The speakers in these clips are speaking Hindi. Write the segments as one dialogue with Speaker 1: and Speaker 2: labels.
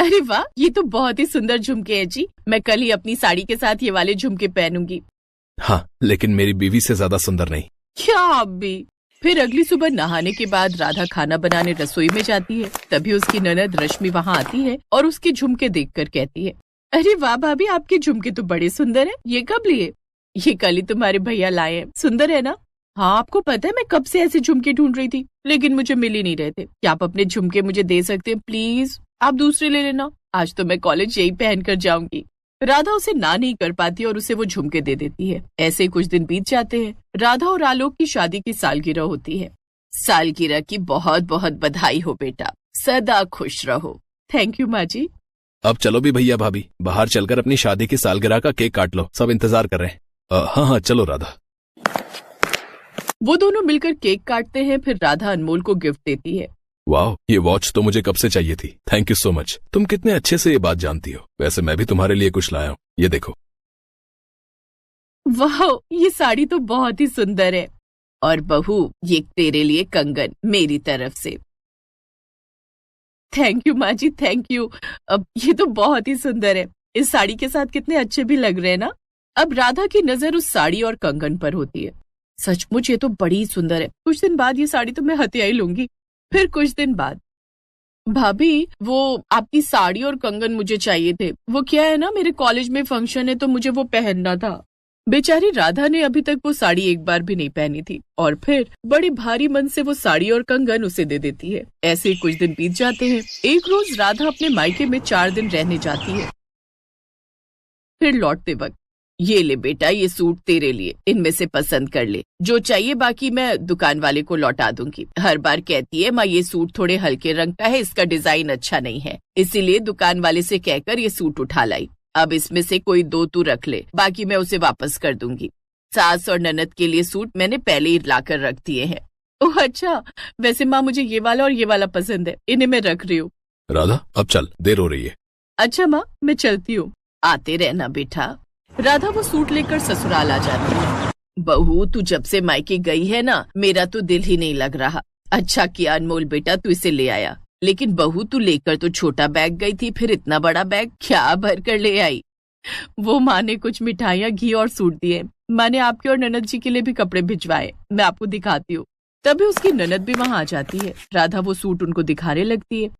Speaker 1: अरे वाह, ये तो बहुत ही सुंदर झुमके हैं जी। मैं कल ही अपनी साड़ी के साथ ये वाले झुमके पहनूंगी।
Speaker 2: हाँ, लेकिन मेरी बीवी से ज्यादा सुंदर नहीं।
Speaker 1: क्या आप भी। फिर अगली सुबह नहाने के बाद राधा खाना बनाने रसोई में जाती है। तभी उसकी ननद रश्मि वहाँ आती है और उसके झुमके देखकर कहती है, अरे वाह भाभी, आपके झुमके तो बड़े सुंदर हैं। ये कब लिए? ये कल ही तुम्हारे भैया लाए हैं। सुंदर है ना? हाँ, आपको पता है मैं कब से ऐसे झुमके ढूंढ रही थी, लेकिन मुझे मिल ही नहीं रहे थे। क्या आप अपने झुमके मुझे दे सकते हैं प्लीज? आप दूसरे ले लेना। आज तो मैं कॉलेज यही पहन कर जाऊंगी। राधा उसे ना नहीं कर पाती और उसे वो झुमके दे देती है। ऐसे कुछ दिन बीत जाते हैं। राधा और आलोक की शादी की सालगिरह होती है। सालगिरह की बहुत बहुत बधाई हो बेटा, सदा खुश रहो। थैंक यू माँ जी।
Speaker 2: अब चलो भी भैया भाभी, बाहर चलकर अपनी शादी की सालगिरह का केक काट लो, सब इंतजार कर रहे हैं। हाँ, चलो राधा।
Speaker 1: वो दोनों मिलकर केक काटते हैं। फिर राधा अनमोल को गिफ्ट देती है।
Speaker 2: वाह, ये वॉच तो मुझे कब से चाहिए थी। Thank you so much. तुम कितने अच्छे से ये बात जानती हो। वैसे मैं भी तुम्हारे लिए कुछ लाया हूँ, ये देखो।
Speaker 1: वाह, ये साड़ी तो बहुत ही सुंदर है। और बहू, ये तेरे लिए कंगन मेरी तरफ से। थैंक यू माँ जी, थैंक यू। अब ये तो बहुत ही सुंदर है। इस साड़ी के साथ कितने अच्छे भी लग रहे हैं ना। अब राधा की नजर उस साड़ी और कंगन पर होती है। सचमुच ये तो बड़ी सुंदर है। कुछ दिन बाद ये साड़ी तो मैं हथिया ही लूंगी। फिर कुछ दिन बाद, भाभी वो आपकी साड़ी और कंगन मुझे चाहिए थे। वो क्या है ना, मेरे कॉलेज में फंक्शन है तो मुझे वो पहनना था। बेचारी राधा ने अभी तक वो साड़ी एक बार भी नहीं पहनी थी और फिर बड़े भारी मन से वो साड़ी और कंगन उसे दे देती है। ऐसे ही कुछ दिन बीत जाते हैं। एक रोज राधा अपने मायके में 4 दिन रहने जाती है। फिर लौटते वक्त, ये ले बेटा, ये सूट तेरे लिए, इनमें से पसंद कर ले, जो चाहिए बाकी मैं दुकान वाले को लौटा दूंगी। हर बार कहती है माँ ये सूट थोड़े हल्के रंग का है, इसका डिजाइन अच्छा नहीं है, इसीलिए दुकान वाले से कहकर ये सूट उठा लाई। अब इसमें से कोई 2 तू रख ले, बाकी मैं उसे वापस कर दूंगी। सास और ननद के लिए सूट मैंने पहले ही लाकर रख दिए हैं। ओह अच्छा, वैसे माँ मुझे ये वाला और ये वाला पसंद है, इन्हें मैं रख रही हूँ।
Speaker 2: राधा अब चल, देर हो रही है।
Speaker 1: अच्छा माँ, मैं चलती हूँ। आते रहना बेटा। राधा वो सूट लेकर ससुराल आ जाती है। बहू, तू जब से मायके गई है ना, मेरा तो दिल ही नहीं लग रहा। अच्छा किया अनमोल बेटा, तू इसे ले आया। लेकिन बहू, तू लेकर तो छोटा बैग गई थी, फिर इतना बड़ा बैग क्या भर कर ले आई? वो माँ ने कुछ मिठाइयाँ, घी और सूट दिए। माँ ने आपके और ननद जी के लिए भी कपड़े भिजवाए, मैं आपको दिखाती हूँ। तभी उसकी ननद भी वहाँ आ जाती है। राधा वो सूट उनको दिखाने लगती है।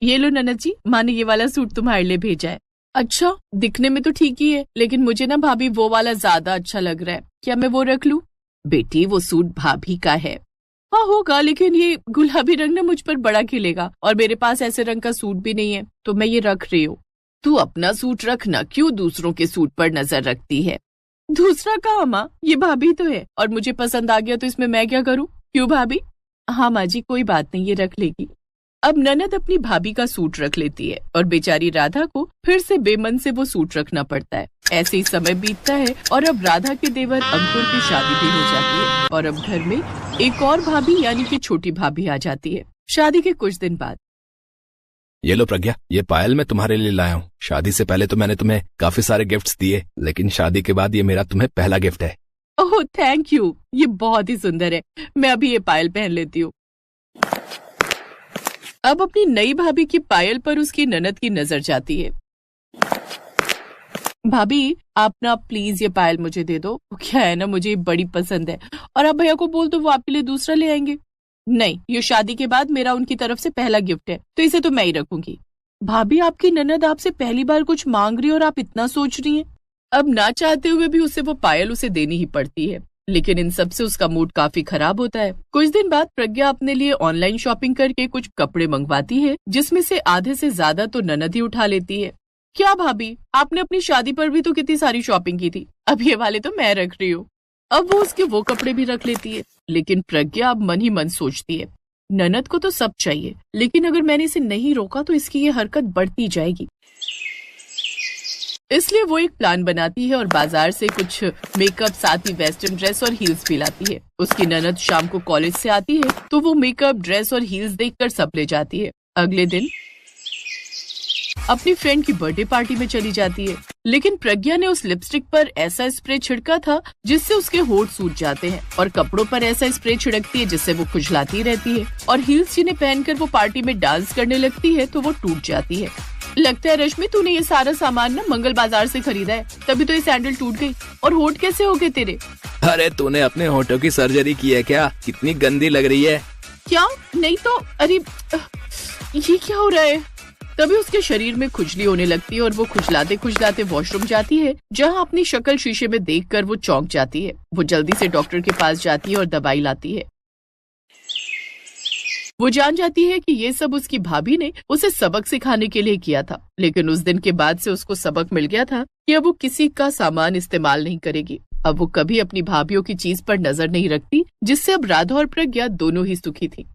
Speaker 1: ये लो ननद जी, माँ ने ये वाला सूट तुम्हारे लिए भेजा है। अच्छा, दिखने में तो ठीक ही है, लेकिन मुझे ना भाभी वो वाला ज्यादा अच्छा लग रहा है, क्या मैं वो रख लूं? बेटी, वो सूट भाभी का है। हाँ होगा, लेकिन ये गुलाबी रंग ना मुझ पर बड़ा खिलेगा और मेरे पास ऐसे रंग का सूट भी नहीं है, तो मैं ये रख रही हूँ। तू अपना सूट रखना, क्यों दूसरों के सूट पर नजर रखती है? दूसरा कहाँ माँ, ये भाभी तो है और मुझे पसंद आ गया तो इसमें मैं क्या करूँ? क्यों भाभी? हाँ माँ जी, कोई बात नहीं, ये रख लेगी। अब ननद अपनी भाभी का सूट रख लेती है और बेचारी राधा को फिर से बेमन से वो सूट रखना पड़ता है। ऐसे ही समय बीतता है और अब राधा के देवर अंकुर की शादी भी हो जाती है और अब घर में एक और भाभी यानी कि छोटी भाभी आ जाती है। शादी के कुछ दिन बाद,
Speaker 2: ये लो प्रज्ञा, ये पायल मैं तुम्हारे लिए लाया हूँ। शादी से पहले तो मैंने तुम्हें काफी सारे गिफ्ट्स दिए, लेकिन शादी के बाद ये मेरा तुम्हें पहला गिफ्ट है।
Speaker 1: ओह थैंक यू, ये बहुत ही सुंदर है। मैं अभी ये पायल पहन लेती हूँ। अब अपनी नई भाभी की पायल पर उसकी ननद की नजर जाती है। भाभी, आप ना प्लीज ये पायल मुझे दे दो। क्या है ना, मुझे बड़ी पसंद है और आप भैया को बोल दो वो आपके लिए दूसरा ले आएंगे। नहीं, ये शादी के बाद मेरा उनकी तरफ से पहला गिफ्ट है, तो इसे तो मैं ही रखूंगी। भाभी, आपकी ननद आपसे पहली बार कुछ मांग रही है और आप इतना सोच रही हैं। अब ना चाहते हुए भी उसे वो पायल उसे देनी ही पड़ती है, लेकिन इन सब से उसका मूड काफी खराब होता है। कुछ दिन बाद प्रज्ञा अपने लिए ऑनलाइन शॉपिंग करके कुछ कपड़े मंगवाती है, जिसमें से आधे से ज्यादा तो ननद ही उठा लेती है। क्या भाभी, आपने अपनी शादी पर भी तो कितनी सारी शॉपिंग की थी, अब ये वाले तो मैं रख रही हूँ। अब वो उसके वो कपड़े भी रख लेती है, लेकिन प्रज्ञा अब मन ही मन सोचती है, ननद को तो सब चाहिए, लेकिन अगर मैंने इसे नहीं रोका तो इसकी ये हरकत बढ़ती जाएगी। इसलिए वो एक प्लान बनाती है और बाजार से कुछ मेकअप, साथ ही वेस्टर्न ड्रेस और हील्स भी लाती है। उसकी ननद शाम को कॉलेज से आती है तो वो मेकअप, ड्रेस और हील्स देखकर सब ले जाती है। अगले दिन अपनी फ्रेंड की बर्थडे पार्टी में चली जाती है, लेकिन प्रज्ञा ने उस लिपस्टिक पर ऐसा स्प्रे छिड़का था जिससे उसके होंठ सूज जाते हैं और कपड़ों पर ऐसा स्प्रे छिड़कती है जिससे वो खुजलाती रहती है और हील्स जिन्हें पहनकर वो पार्टी में डांस करने लगती है तो वो टूट जाती है। लगता है रश्मि तूने ये सारा सामान ना मंगल बाजार से खरीदा है, तभी तो ये सैंडल टूट गई। और होठ कैसे हो गए तेरे?
Speaker 2: अरे तूने अपने होठों की सर्जरी की है क्या? कितनी गंदी लग रही है।
Speaker 1: क्या? नहीं तो। अरे ये क्या हो रहा है? तभी उसके शरीर में खुजली होने लगती है और वो खुजलाते खुजलाते वॉशरूम जाती है, जहाँ अपनी शक्ल शीशे में देखकर वो चौंक जाती है। वो जल्दी से डॉक्टर के पास जाती है और दवाई लाती है। वो जान जाती है कि ये सब उसकी भाभी ने उसे सबक सिखाने के लिए किया था, लेकिन उस दिन के बाद से उसको सबक मिल गया था कि अब वो किसी का सामान इस्तेमाल नहीं करेगी। अब वो कभी अपनी भाभीयों की चीज पर नजर नहीं रखती, जिससे अब राधा और प्रज्ञा दोनों ही सुखी थी।